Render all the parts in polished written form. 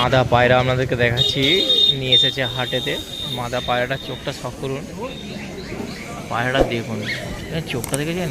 মাদা পায়রা আপনাদেরকে দেখাচ্ছি, নিয়ে এসেছে হাটেতে। মাদা পায়রাটার চোখটা শখ করুন, পায়রাটা দেখুন, চোখটা দেখেছেন?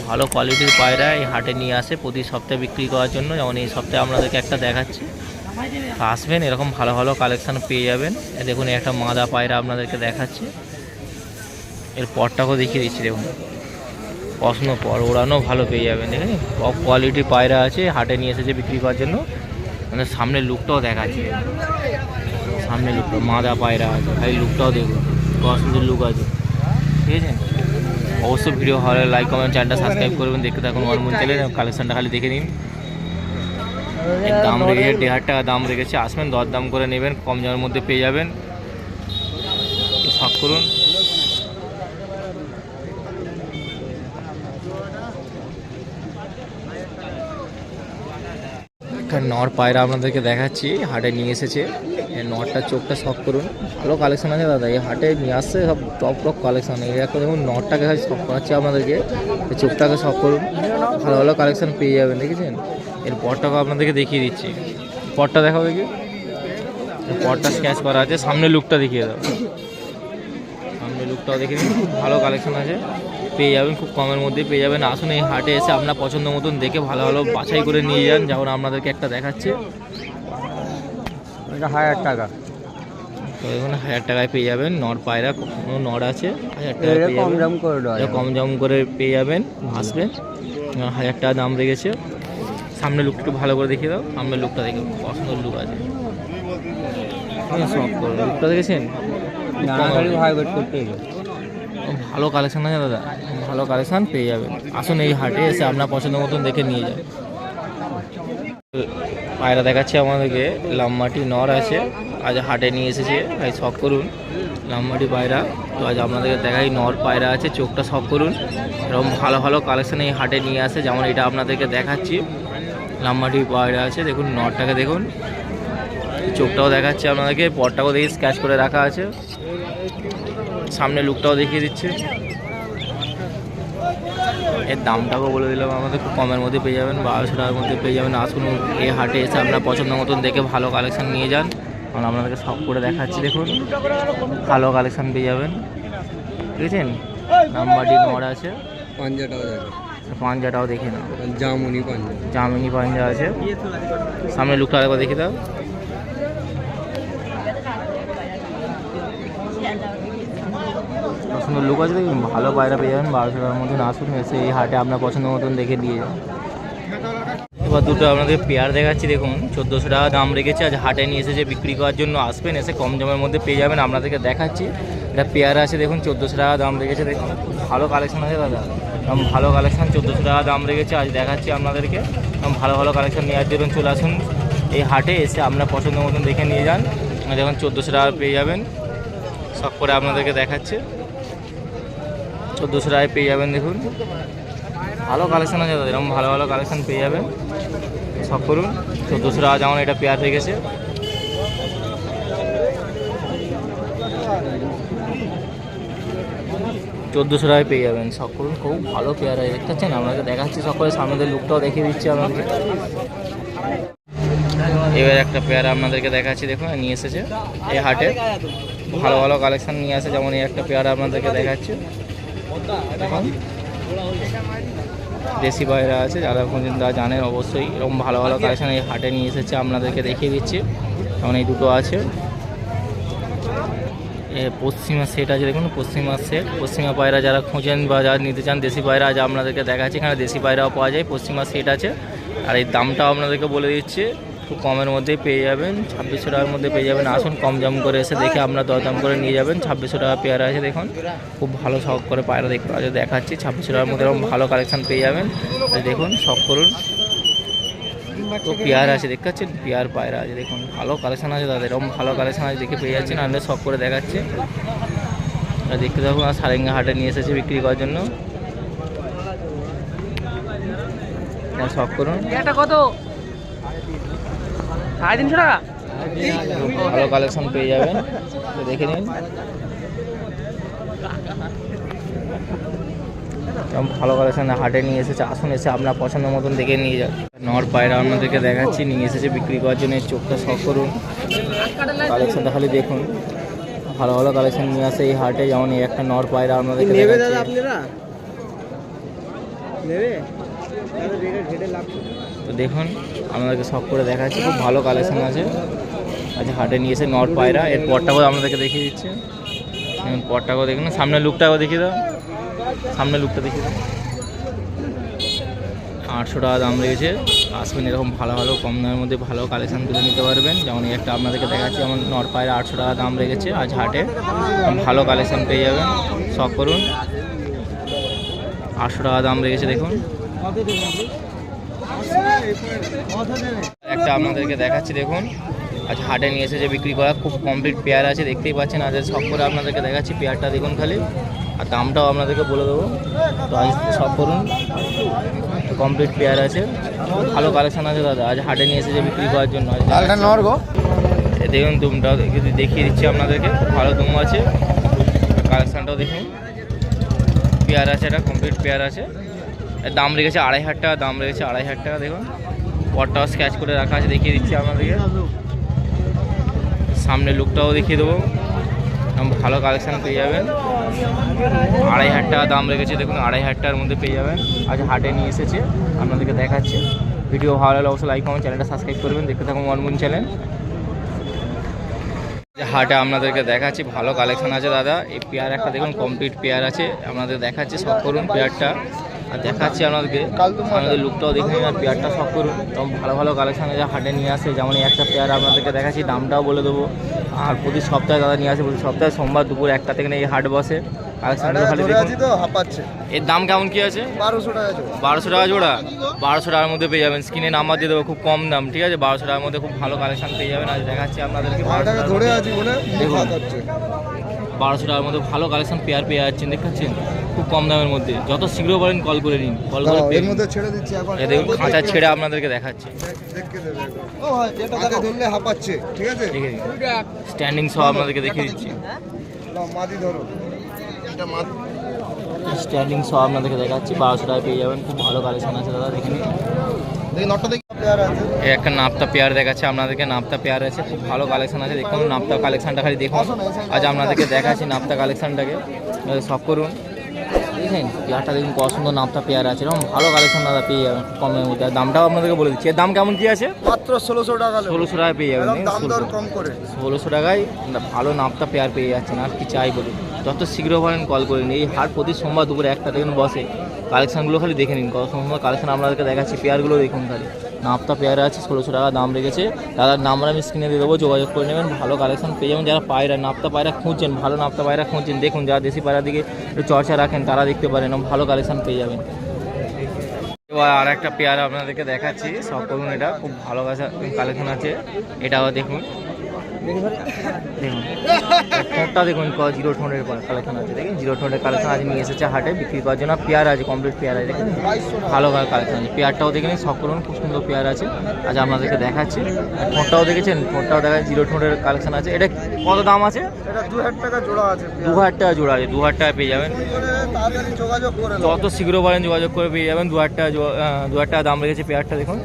ভালো কোয়ালিটির পায়রা এই হাটে নিয়ে আসে প্রতি সপ্তাহে বিক্রি করার জন্য। যেমন এই সপ্তাহে আপনাদেরকে একটা দেখাচ্ছি, আসবেন, এরকম ভালো ভালো কালেকশান পেয়ে যাবেন। দেখুন একটা মাদা পায়রা আপনাদেরকে দেখাচ্ছি, এর পরটাকেও দেখিয়ে দিচ্ছি। দেখুন প্রশ্ন পর ওড়ানো ভালো পেয়ে যাবেন, দেখেন টপ কোয়ালিটি পায়রা আছে, হাটে নিয়ে এসেছে বিক্রি করার জন্য। মানে সামনের লুকটাও দেখাচ্ছে, সামনের লুকটা মাদা পায়রা আছে, ভাই লুকটাও দেখুন কত সুন্দর লুক আছে, ঠিক আছে? অবশ্যই ভিডিও ভালো লাইক কমেন্ট চ্যানেলটা সাবস্ক্রাইব করবেন, দেখতে থাকুন মনমন চ্যানেল। কালেকশানটা খালি দেখে নিন। দাম রেখেছে 1,500 টাকা দাম রেখেছে, আসবেন দরদাম করে নেবেন, কম দামের মধ্যে পেয়ে যাবেন। শখ করুন। একটা নর পায়রা আপনাদেরকে দেখাচ্ছি, হাটে নিয়ে এসেছে। নরটার চোখটা শখ করুন, ভালো কালেকশন আছে দাদা, এই হাটে নিয়ে আসছে সব টপ টপ কালেকশন। এই একটা দেখুন নরটাকে শখ করাচ্ছি আপনাদেরকে, চোখটাকে শখ করুন, ভালো ভালো কালেকশন পেয়ে যাবেন, দেখেছেন? এর পরটাকে আপনাদেরকে দেখিয়ে দিচ্ছি, পরটা দেখাবো দেখি, পরটা স্ক্যাচ করা আছে, সামনে লুকটা দেখিয়ে দাও, সামনে লুকটাও দেখে নিন, খুব ভালো কালেকশন আছে পেয়ে যাবেন, খুব কমের মধ্যে পেয়ে যাবেন। আসুন এই হাটে এসে আপনার পছন্দ মতন দেখে ভালো ভালো বাছাই করে নিয়ে যান। যেমন আপনাদেরকে একটা দেখাচ্ছে, এটা 1000 টাকা, তো এখানে 1000 টাকায় পেয়ে যাবেন। নর পায়রা কোনো নর আছে 1000 টাকায় পেয়ে যাবেন, কম দাম করে পেয়ে যাবেন। আসবেন, 1000 টাকা দাম রেখেছে। সামনে লুকটা একটু ভালো করে দেখিয়ে দাও, সামনের লুকটা দেখে পছন্দের লুক আছে, সব করে লুকটা দেখেছেন? ভালো কালেকশন আছে দাদা, ভালো কালেকশন পেয়ে যাবেন। আসুন এই হাটে এসে আপনার পছন্দ মতন দেখে নিয়ে যান। পায়রা দেখাচ্ছে আমাদেরকে, লামমাটি নর আছে, আজ হাটে নিয়ে এসেছে, তাই শখ করুন লামমাটি পায়রা। তো আজ আপনাদেরকে দেখাই নর পায়রা আছে, চোখটা শখ করুন, এরকম ভালো ভালো কালেকশন এই হাটে নিয়ে আসে। যেমন এটা আপনাদেরকে দেখাচ্ছি, লামমাটি পায়রা আছে, দেখুন নরটাকে দেখুন, চোখটাও দেখাচ্ছে আপনাদেরকে, পরটাও দেখি স্ক্যাচ করে রাখা আছে, সামনে লুকটাও দেখিয়ে দিচ্ছে। এর দামটাকেও বলে দিলাম, আমাদের খুব কমের মধ্যে পেয়ে যাবেন, 1200 টাকার মধ্যে পেয়ে যাবেন। আসুন এই হাটে এসে আপনার পছন্দ মতন দেখে ভালো কালেকশন নিয়ে যান। আমরা আপনাদেরকে সব করে দেখাচ্ছি, দেখুন ভালো কালেকশন পেয়ে যাবেন, বুঝেছেন? নাম্বারটি নড় আছে, পাঞ্জাটাও দেখে নাও, জামুনি পাঞ্জা আছে, সামনে লুকটা আরেকবার দেখে দাও। সুন্দর লুক আছে, দেখুন ভালো পায়রা পেয়ে যাবেন 1200 টাকার মতন। আসুন এসে এই হাটে আপনার পছন্দ মতন দেখে দিয়ে যান। এবার দুটো আপনাদের পেয়ার দেখাচ্ছি, দেখুন 1400 টাকা দাম রেখেছে, আজ হাটে নিয়ে এসেছে বিক্রি করার জন্য। আসবেন এসে কম দামের মধ্যে পেয়ে যাবেন, আপনাদেরকে দেখাচ্ছি। এটা পেয়ার আছে, দেখুন 1400 টাকা দাম রেখেছে, দেখুন ভালো কালেকশন আছে দাদা, ভালো কালেকশন 1400 টাকা দাম রেখেছে, আজ দেখাচ্ছি আপনাদেরকে। ভালো ভালো কালেকশন নেওয়ার জন্য চলে আসুন এই হাটে, এসে আপনার পছন্দ মতন দেখে নিয়ে যান। দেখুন 1400 টাকা পেয়ে যাবেন, সব করে আপনাদেরকে দেখাচ্ছে, 1400 টাকায় পেয়ে যাবেন। দেখুন ভালো কালেকশন আছে দাদা, এরকম ভালো ভালো কালেকশন পেয়ে যাবেন, সব করুন। 1400 টাকা যেমন এটা পেয়ার রেখেছে, চোদ্দোশো টাকায় পেয়ে যাবেন, সব করুন। খুব ভালো পেয়ার আছে, দেখতে পাচ্ছেন? আপনাকে দেখাচ্ছি সকলে, সামনের লুকটাও দেখিয়ে দিচ্ছি আপনাদেরকে। এবার একটা পেয়ারা আপনাদেরকে দেখাচ্ছি, দেখুন নিয়ে এসেছে এই হাটে, ভালো ভালো কালেকশন নিয়ে আসে। যেমন এই একটা পেয়ারা আপনাদেরকে দেখাচ্ছি, দেখুন দেশি পায়রা আছে, যারা পর্যন্ত জানেন অবশ্যই এরকম ভালো ভালো কালেকশন এই হাটে নিয়ে এসেছে, আপনাদেরকে দেখিয়ে দিচ্ছি। যেমন এই দুটো আছে, পশ্চিমা সেট আছে, দেখুন পশ্চিমা সেট, পশ্চিমা পায়রা যারা খোঁজেন বা যারা নিতে চান দেশি পায়রা, আজ আপনাদেরকে দেখাচ্ছি। এখানে দেশি পায়রাও পাওয়া যায়, পশ্চিমা সেট আছে। আর এই দামটাও আপনাদেরকে বলে দিচ্ছি, খুব কমের মধ্যেই পেয়ে যাবেন, 2600 টাকার মধ্যে পেয়ে যাবেন। আসুন কম দাম করে এসে দেখে আপনার দরদাম করে নিয়ে যাবেন। 2600 টাকা পেয়ারা আছে, দেখুন খুব ভালো শখ করে পায়রা দেখতে আছে, দেখাচ্ছি 2600 টাকার মধ্যে এরকম ভালো কালেকশন পেয়ে যাবেন। দেখুন শখ করুন, তো পেয়ার আছে, দেখতে পাচ্ছেন পেয়ার পায়রা আছে, দেখুন ভালো কালেকশন আছে দাদা, এরকম ভালো কালেকশন আছে দেখে পেয়ে যাচ্ছেন। আমরা শখ করে দেখাচ্ছি, দেখতে থাকুন। আর সারেঙ্গা হাটে নিয়ে এসেছে বিক্রি করার জন্য, শখ করুন। কত? 350 টাকা, ভালো কালেকশন পেয়ে যাবেন, তো দেখে নিন। ভালো কালেকশন হাটে নিয়ে এসেছে, আসুন এসে আপনার পছন্দ মতন দেখে নিয়ে যান। নর পায়রা আপনাদেরকে দেখাচ্ছি, নিয়ে এসেছে বিক্রি করার জন্য, চোখটা শখ করুন, কালেকশনটা খালি দেখুন, ভালো ভালো কালেকশন নিয়ে আসে এই হাটে। যেমন এই একটা নর পায়রা আপনাদেরকে দেখাচ্ছি। তো দেখুন আপনাদেরকে সব করে দেখাচ্ছি, খুব ভালো কালেকশন আছে। আচ্ছা হাটে নিয়ে এসে নর পায়রা, এর পরটাকেও আপনাদেরকে দেখিয়ে দিচ্ছে। পরটাকেও দেখুন, সামনের লুকটাও দেখিয়ে দাও, সামনের লুকটা দেখিয়ে দাও। 800 টাকা দাম রয়েছে। আসবেন, এরকম ভালো ভালো কম দামের মধ্যে ভালো কালেকশন তুলে নিতে পারবেন। যেমন এই একটা আপনাদেরকে দেখাচ্ছি, যেমন নর পায়রা 800 টাকা দাম রেখেছে আজ হাটে। ভালো কালেকশন পেয়ে যাবেন, শখ করুন। 800 টাকা দাম রেখেছে দেখুন। একটা আপনাদেরকে দেখাচ্ছি দেখুন, আজ হাটে নিয়ে এসেছে বিক্রি করা, খুব কমপ্লিট পেয়ার আছে, দেখতেই পাচ্ছেন। আজ শখ করে আপনাদেরকে দেখাচ্ছি পেয়ারটা দেখুন খালি, আর দামটাও আপনাদেরকে বলে দেবো। তো আজ শখ করুন, কমপ্লিট পেয়ার আছে, ভালো কালেকশন আছে দাদা। আজ হাটে নিয়ে এসেছে বিক্রি করার জন্য। দেখুন দুমটাও দেখিয়ে দিচ্ছি আপনাদেরকে, ভালো দুম আছে, কালেকশানটাও দেখুন। পেয়ার আছে, এটা কমপ্লিট পেয়ার আছে। এর দাম রেখেছে 2500 টাকা, দাম রেখেছে 2500 টাকা। দেখুন পরটাও স্ক্যাচ করে রাখা আছে, দেখিয়ে দিচ্ছি আপনাদেরকে। সামনে লুকটাও দেখিয়ে দেবো, ভালো কালেকশান পেয়ে যাবেন। 2500 টাকা দাম রেখেছে দেখুন, 2500 টাকার মধ্যে পেয়ে যাবেন। আজ হাটে নিয়ে এসেছে, আপনাদেরকে দেখাচ্ছে। ভিডিও ভালো লাগলে অবশ্যই লাইক কমেন্ট, চ্যানেলটা সাবস্ক্রাইব করবেন। দেখতে থাকুন ওয়ানমুন চ্যানেল। হাটে আপনাদেরকে দেখাচ্ছি, ভালো কালেকশন আছে দাদা। এই পেয়ার একটা দেখুন, কমপ্লিট পেয়ার আছে, আপনাদের দেখাচ্ছি। শখ করুন পেয়ারটা, আর দেখাচ্ছি আপনাদেরকে। আমাদের লুকটাও দেখে নিন, আর পেয়ারটা শখ করুন। তখন ভালো ভালো কালেকশন আছে হাটে নিয়ে আসে। যেমন এই একটা পেয়ার আপনাদেরকে দেখাচ্ছি, দামটাও বলে দেবো। আর প্রতি সপ্তাহে দাদা নিয়ে আসে, প্রতি সপ্তাহে সোমবার দুপুর 1টা থেকে এই হাট বসে। কালেকশনগুলো খালি দেখুন। এর দাম কেমন কি আছে? 1200 টাকা জোড়া। 1200 টাকা জোড়া, 1200 টাকার মধ্যে পেয়ে যাবেন। স্ক্রিনে নাম্বার দিয়ে দেবো, খুব কম দাম, ঠিক আছে? 1200 টাকার মধ্যে খুব ভালো কালেকশন পেয়ে যাবেন। আজ দেখাচ্ছি আপনাদেরকে। দেখুন 1200 টাকার মধ্যে ভালো কালেকশন পেয়ার পেয়ে যাচ্ছেন, দেখাচ্ছেন খুব কম দামের মধ্যে। যত শীঘ্র পারেন কল করে নিন, কল করে এর মধ্যে ছেড়ে দিচ্ছি। দেখুন খাঁচা ছেড়ে আপনাদেরকে দেখাচ্ছি। ঠিক আছে, স্ট্যান্ডিং সহ আপনাদেরকে দেখিয়ে দিচ্ছি। স্ট্যান্ডিং সহ আপনাদেরকে দেখাচ্ছি, 1200 টাকায় পেয়ে যাবেন। খুব ভালো কালেকশন আছে দাদা, দেখে নিন। এই একটা নাপ্তা পেয়ার দেখাচ্ছে আপনাদেরকে, নাপ্তা পেয়ার আছে, খুব ভালো কালেকশন আছে। দেখুন নাপ্তা কালেকশনটা খালি দেখুন। আজ আপনাদেরকে দেখাচ্ছি নাপ্তা কালেকশনটাকে, শখ করুন। দেখেন পেয়ারটা দেখুন, কত সুন্দর নাপ্তা পেয়ার আছে। এরকম ভালো কালেকশন দাদা পেয়ে যাবেন কমের মধ্যে। আর দামটাও আপনাদেরকে বলে দিচ্ছি। এর দাম কেমন কি আছে? মাত্র 1600 টাকা। 1600 টাকায় পেয়ে যাবেন, 1600 টাকায় ভালো নাপ্তা পেয়ার পেয়ে যাচ্ছেন। আর কি চাই বলুন, যত শীঘ্র পারেন কল করে নিন। এই হাট প্রতি সোমবার দুপুর 1টা থেকে বসে। কালেকশানগুলো খালি দেখে নিন, কত সুন্দর কালেকশন আপনাদেরকে দেখাচ্ছি। পেয়ারগুলো দেখুন খালি, নাপ্তা পেয়ারা আছে, 1600 টাকা দাম রেখেছে। দাদার নাম্বার আমি স্ক্রিনে দিয়ে দেবো, যোগাযোগ করে নেবেন। ভালো কালেকশন পেয়ে যাবেন। যারা পায়রা নাপ্তা পায়রা খুঁজছেন, ভালো নাপ্তা পায়রা খুঁজছেন, দেখুন যারা দেশি পায়রা দিকে একটু চর্চা রাখেন তারা দেখতে পারেন, ভালো কালেকশন পেয়ে যাবেন। এবার আর একটা পেয়ারা আপনাদেরকে দেখাচ্ছি, সব করুন। এটা খুব ভালো কালেকশন আছে, এটাও দেখুন। দেখুন ঠোঁটটা দেখুন, 0 ঠোঁটের কালেকশন আছে। দেখুন 0 ঠোঁটের কালেকশন আজ নিয়ে এসেছে হাটে বিক্রি করার জন্য। পেয়ার আছে, কমপ্লিট পেয়ার আছে, দেখুন ভালো কালেকশন আছে। পেয়ারটাও দেখে নিন, শখ করুন, খুব সুন্দর পেয়ার আছে। আজ আপনাদেরকে দেখাচ্ছি। ঠোঁটটাও দেখেছেন, ঠোঁটটাও দেখা 0 ঠোঁটের কালেকশন আছে। এটা কত দাম আছে? এটা 2000 টাকা জোড়া আছে। 2000 টাকা জোড়া আছে, 2000 টাকা পেয়ে যাবেন। যত শীঘ্র পারেন যোগাযোগ করে পেয়ে যাবেন। 2000 টাকা, 2000 টাকা দাম রেখেছে পেয়ারটা দেখুন।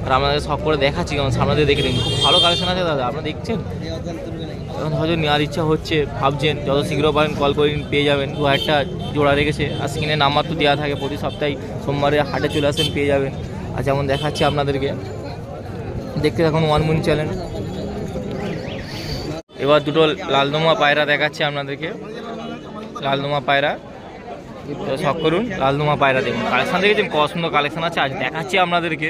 আর আপনাদের শখ করে দেখাচ্ছি, কারণ সামনে দিয়ে দেখে নিন, খুব ভালো কালেকশন আছে দাদা। আপনারা দেখছেন, এখন হয়তো নেওয়ার ইচ্ছা হচ্ছে, ভাবছেন, যত শীঘ্র পারেন কল করে পেয়ে যাবেন। 2000 টাকা জোড়া রেখেছে। আর স্ক্রিনে নাম্বার তো দেওয়া থাকে, প্রতি সপ্তাহে সোমবারে হাটে চলে আসেন, পেয়ে যাবেন। আর যেমন দেখাচ্ছি আপনাদেরকে, দেখতে থাকুন ওয়ানমুন চ্যানেল। এবার দুটো লালদমা পায়রা দেখাচ্ছি আপনাদেরকে, লালদমা পায়রা। শখ করুন, লালদমা পায়রা দেখুন। কালেকশন দেখেছেন, কত সুন্দর কালেকশন আছে। আজ দেখাচ্ছি আপনাদেরকে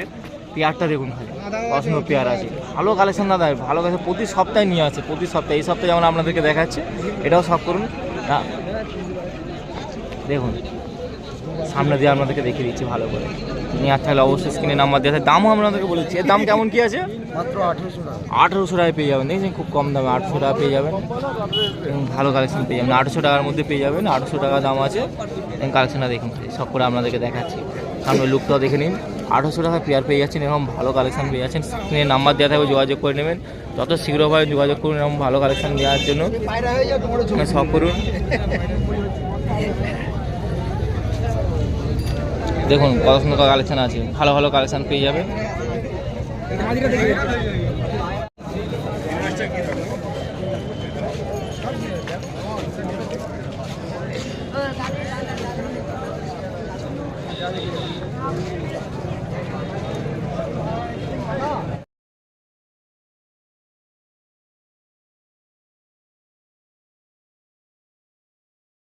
পেয়ারটা দেখুন খালি, কত সুন্দর পেয়ার আছে। ভালো কালেকশন দাদা, ভালো কালেকশন প্রতি সপ্তাহে নিয়ে আসে, প্রতি সপ্তাহে। এই সপ্তাহে যেমন আপনাদেরকে দেখাচ্ছে, এটাও শখ করুন। দেখুন সামনে দিয়ে আপনাদেরকে দেখিয়ে দিচ্ছি ভালো করে। নেওয়ার থাকলে অবশ্যই স্ক্রিনে নাম্বার দেওয়া থাকে। দামও আপনাদেরকে বলেছি। এর দাম কেমন কি আছে? মাত্র 1800 টাকা। 1800 টাকায় পেয়ে যাবেন, দেখছেন খুব কম দামে 800 টাকা পেয়ে যাবেন। এবং ভালো কালেকশন পেয়ে যাবেন, 800 টাকার মধ্যে পেয়ে যাবেন। 800 টাকা দাম আছে। এবং কালেকশনটা দেখুন, সব করে আপনাদেরকে দেখাচ্ছি। সামনে লুকটাও দেখে নিন। 800 টাকা পেয়ার পেয়ে যাচ্ছেন, এরকম ভালো কালেকশন পেয়ে যাচ্ছেন। স্ক্রিনে নাম্বার দেওয়া থাকবে, যোগাযোগ করে নেবেন। যত শীঘ্রভাবে যোগাযোগ করুন এরকম ভালো কালেকশন দেওয়ার জন্য। সব করুন, দেখুন কত সুন্দর কালেকশন আছে, ভালো ভালো কালেকশন পেয়ে যাবে।